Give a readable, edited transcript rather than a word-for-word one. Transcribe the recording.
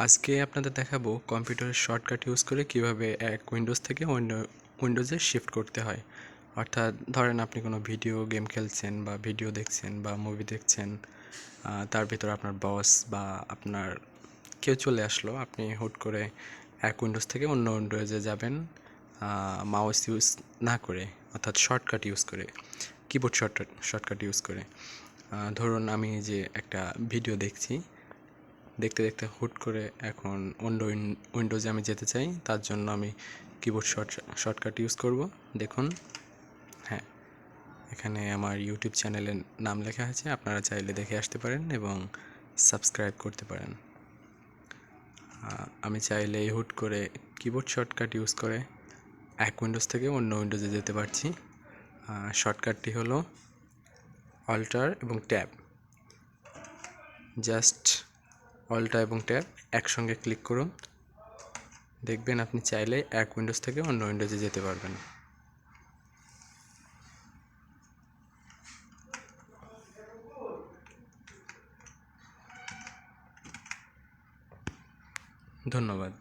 আজকে আপনাদের দেখাবো কম্পিউটারের শর্টকাট ইউজ করে কিভাবে এক উইন্ডোজ থেকে অন্য উইন্ডোজে শিফট করতে হয়। অর্থাৎ ধরেন আপনি কোনো ভিডিও গেম খেলছেন বা ভিডিও দেখছেন বা মুভি দেখছেন, তার ভিতরে আপনার বস বা আপনার কেউ চলে আসলো, আপনি হুট করে এক উইন্ডোজ থেকে অন্য উইন্ডোজে যাবেন মাউস ইউজ না করে, অর্থাৎ শর্টকাট ইউজ করে, কিবোর্ড শর্টকাট ইউজ করে। ধরুন আমি যে একটা ভিডিও দেখছি, দেখতে দেখতে হুট করে এখন অন্য উইন্ডোজে আমি যেতে চাই, তার জন্য আমি কিবোর্ড শর্টকাট ইউজ করব। দেখুন, হ্যাঁ, এখানে আমার ইউটিউব চ্যানেলের নাম লেখা আছে, আপনারা চাইলে দেখে আসতে পারেন এবং সাবস্ক্রাইব করতে পারেন। আমি চাইলে হুট করে কিবোর্ড শর্টকাট ইউজ করে এক উইন্ডোজ থেকে অন্য উইন্ডোজে যেতে পারছি। শর্টকাটটি হলো অল্টার এবং ট্যাব। জাস্ট অল্টার এবং ট্যাব একসঙ্গে ক্লিক করুন, দেখবেন আপনি চাইলে এক উইন্ডোজ থেকে অন্য উইন্ডোজে যেতে পারবেন। ধন্যবাদ।